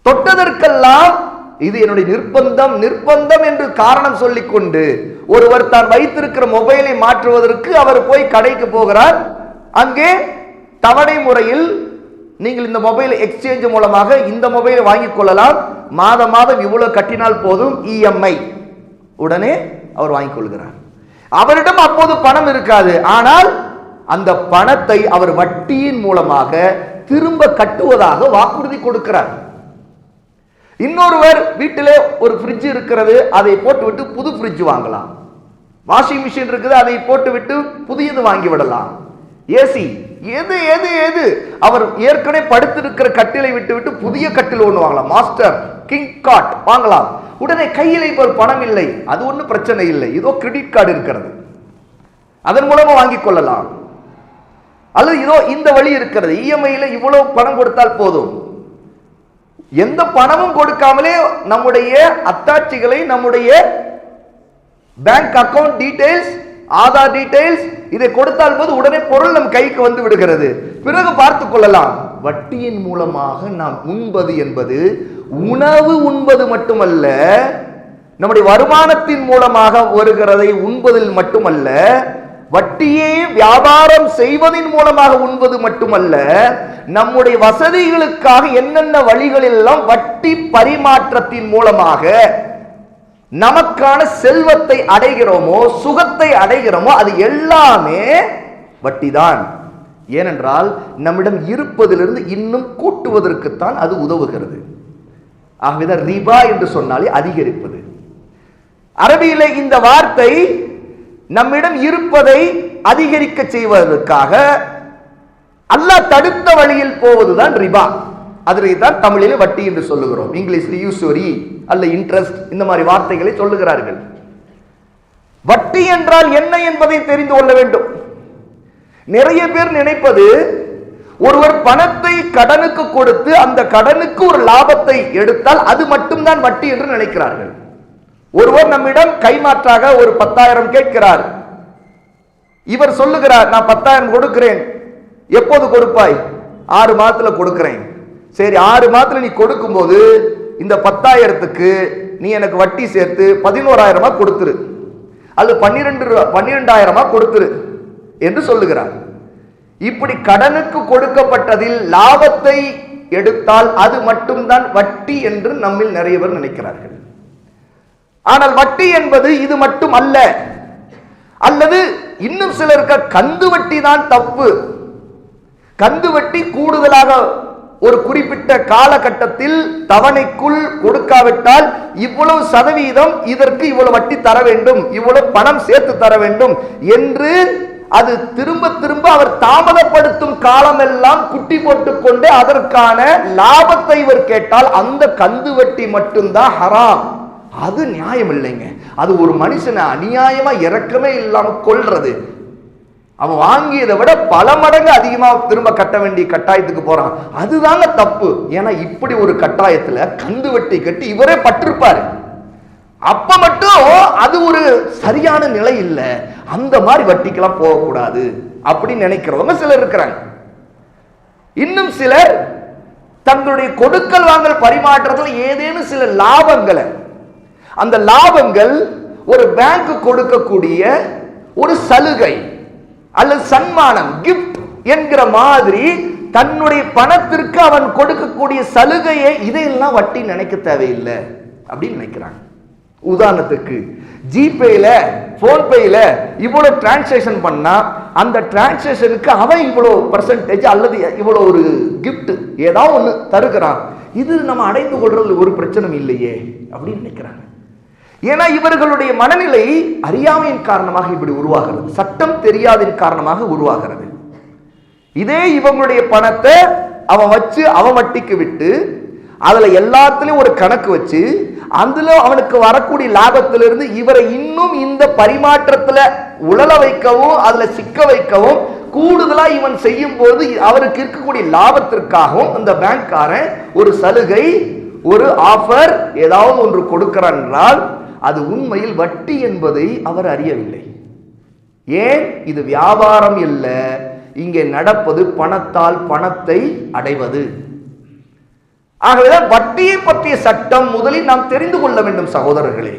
தொட்டதற்கெல்லாம் இது என்னுடைய நிர்பந்தம் நிர்பந்தம் என்று காரணம் சொல்லிக்கொண்டு ஒருவர் தான் வைத்திருக்கிற மொபைலை மாற்றுவதற்கு அவர் போய் கடைக்கு போகிறார். அங்கே தவணை முறையில் நீங்கள் இந்த மொபைல் எக்ஸ்சேஞ்ச் மூலமாக இந்த மொபைலை வாங்கிக் கொள்ளலாம், மாதம் மாதம் இவ்வளவு கட்டினால் போதும், இஎம்ஐ. உடனே அவர் வாங்கிக் கொள்கிறார். அவரிடம் அப்போது பணம் இருக்காது, ஆனால் அந்த பணத்தை அவர் வட்டியின் மூலமாக திரும்ப கட்டுவதாக வாக்குறுதி கொடுக்கிறார். இன்னொருவர் வீட்டிலே ஒரு ஃப்ரிட்ஜ் இருக்கிறது, அதை போட்டுவிட்டு புது ஃப்ரிட்ஜ் வாங்கலாம். வாஷிங் மிஷின் இருக்குது, அதை போட்டுவிட்டு புதியது வாங்கி விடலாம். ஏசி எது எது எது அவர் ஏற்கனவே படுத்திருக்கிற கட்டிலை விட்டு புதிய கட்டில் ஒன்று வாங்கலாம், மாஸ்டர் கிங் காட் வாங்கலாம். உடனே கையில் இப்போ பணம் இல்லை, அது ஒன்றும் பிரச்சனை இல்லை, இதோ கிரெடிட் கார்டு இருக்கிறது, அதன் மூலமா வாங்கிக் கொள்ளலாம். அல்லது இதோ இந்த வழி இருக்கிறது, இஎம்ஐல இவ்வளவு பணம் கொடுத்தால் போதும். எந்த பணமும் கொடுக்காமலே நம்முடைய அத்தாட்சிகளை, நம்முடைய bank account details, Aadhaar details இதை கொடுத்தால் போது உடனே பொருள் நம் கைக்கு வந்து விடுகிறது. பிறகு பார்த்துக் கொள்ளலாம். வட்டியின் மூலமாக நாம் உண்பது என்பது உணவு உண்பது மட்டுமல்ல, நம்முடைய வருமானத்தின் மூலமாக வருகிறதை உண்பதில் மட்டுமல்ல, வட்டியே வியாபாரம் செய்வதன் மூலமாக உண்பது மட்டுமல்ல, நம்முடைய வசதிகளுக்காக என்னென்ன வழிகளெல்லாம் வட்டி பரிமாற்றத்தின் மூலமாக நமக்கான செல்வத்தை அடைகிறோமோ, சுகத்தை அடைகிறோமோ, அது எல்லாமே வட்டிதான். ஏனென்றால் நம்மிடம் இருப்பதிலிருந்து இன்னும் கூட்டுவதற்குத்தான் அது உதவுகிறது. ஆகவே ரிபா என்று சொன்னாலே அதிகரிப்பது. அரபியிலே இந்த வார்த்தை நம்மிடம் இருப்பதை அதிகரிக்க செய்வதற்காக அல்லாஹ் தடுத்த வழியில் போவதுதான் ரிபா. அதனை தான் தமிழில் வட்டி என்று சொல்லுகிறோம். இங்கிலீஷில் யூசுரி அல்ல இன்ட்ரெஸ்ட், இந்த மாதிரி வார்த்தைகளை சொல்லுகிறார்கள். வட்டி என்றால் என்ன என்பதை தெரிந்து கொள்ள வேண்டும். நிறைய பேர் நினைப்பது, ஒருவர் பணத்தை கடனுக்கு கொடுத்து அந்த கடனுக்கு ஒரு லாபத்தை எடுத்தால் அது மட்டும்தான் வட்டி என்று நினைக்கிறார்கள். ஒருவர் நம்மிடம் கைமாற்றாக ஒரு 10,000 கேட்கிறார். இவர் சொல்லுகிறார், நான் 10,000 கொடுக்கிறேன், எப்போது கொடுப்பாய்? 6 மாதத்துல கொடுக்கிறேன். சரி, 6 மாதத்துல நீ கொடுக்கும் போது இந்த 10,000க்கு நீ எனக்கு வட்டி சேர்த்து 11,000 கொடுத்துரு, அது 12,000 கொடுத்துரு என்று சொல்லுகிறார். இப்படி கடனுக்கு கொடுக்கப்பட்டதில் லாபத்தை எடுத்தால் அது மட்டும்தான் வட்டி என்று நம்மில் நிறைய பேர் நினைக்கிறார்கள். ஆனால் வட்டி என்பது இது மட்டும் அல்ல. அல்லது இன்னும் சிலருக்கு கந்து வட்டி தான் தப்பு. கந்து வட்டி கூடுதலாக ஒரு குறிப்பிட்ட காலகட்டத்தில் தவணைக்குள் கொடுக்காவிட்டால் இவ்வளவு சதவீதம், இதற்கு இவ்வளவு வட்டி தர வேண்டும், இவ்வளவு பணம் சேர்த்து தர வேண்டும் என்று அது திரும்ப திரும்ப அவர் தாமதப்படுத்தும் காலமெல்லாம் குட்டி போட்டுக்கொண்டு அதற்கான லாபத்தை இவர் கேட்டால் அந்த கந்து வட்டி மட்டும்தான் ஹராம். அது நியாயம் இல்லைங்க. அது ஒரு மனுஷனை அநியாயமா இரக்கமே இல்லாம கொல்றது. அவன் வாங்கியதை விட பல மடங்கு அதிகமா திரும்ப கட்ட வேண்டிய கட்டாயத்துக்கு போறான். அதுதாங்க தப்பு. ஏன்னா இப்படி ஒரு கட்டாயத்துல கந்து வட்டி கட்டி இவரே பட்டிருப்பாரு. அப்ப மட்டும் அது ஒரு சரியான நிலை இல்லை. அந்த மாதிரி வட்டிக்கெல்லாம் போகக்கூடாது அப்படின்னு நினைக்கிறவங்க சிலர் இருக்கிறாங்க. இன்னும் சிலர் தங்களுடைய கொடுக்கல் வாங்கல் பரிமாற்றத்தில் ஏதேனும் சில லாபங்களை, அந்த லாபங்கள் ஒரு பேங்க் கொடுக்கக்கூடிய ஒரு சலுகை அல்லது சன்மானம், கிஃப்ட் என்கிற மாதிரி தன்னுடைய பணத்திற்கு அவன் கொடுக்கக்கூடிய சலுகையை இதையெல்லாம் வட்டி நினைக்க தேவையில்லை அப்படின்னு நினைக்கிறாங்க. உதாரணத்துக்கு ஜிபேல, போன்பேல இவ்வளவு டிரான்சாக்சன் பண்ணா அந்த டிரான்சாக்சனுக்கு அவன் இவ்வளவு பர்சன்டேஜ் அல்லது இவ்வளவு ஒரு கிஃப்ட் ஏதாவது ஒன்று தருகிறான், இது நம்ம அடைந்து கொள்றது ஒரு பிரச்சனை இல்லையே அப்படின்னு நினைக்கிறாங்க. ஏன்னா இவர்களுடைய மனநிலை அறியாமையின் காரணமாக இப்படி உருவாகிறது, சட்டம் தெரியாதின் காரணமாக உருவாகிறது. இதே இவங்களுடைய பணத்தை அவன் வச்சு அவன் வட்டிக்கு விட்டு அதுல எல்லாத்துலயும் ஒரு கணக்கு வச்சு அதுல அவனுக்கு வரக்கூடிய லாபத்திலிருந்து இவரை இன்னும் இந்த பரிமாற்றத்துல உழல வைக்கவும் அதுல சிக்க வைக்கவும் கூடுதலா இவன் செய்யும் போது அவருக்கு இருக்கக்கூடிய லாபத்திற்காகவும் அந்த பேங்க்காரன் ஒரு சலுகை, ஒரு ஆஃபர் ஏதாவது ஒன்று கொடுக்கிறான் என்றால் அது உண்மையில் வட்டி என்பதை அவர் அறியவில்லை. ஏன்? இது வியாபாரம் இல்லை, இங்கே நடப்பது பணத்தால் பணத்தை அடைவது. ஆகவேதான் வட்டியை பற்றிய சட்டம் முதலில் நாம் தெரிந்து கொள்ள வேண்டும் சகோதரர்களே.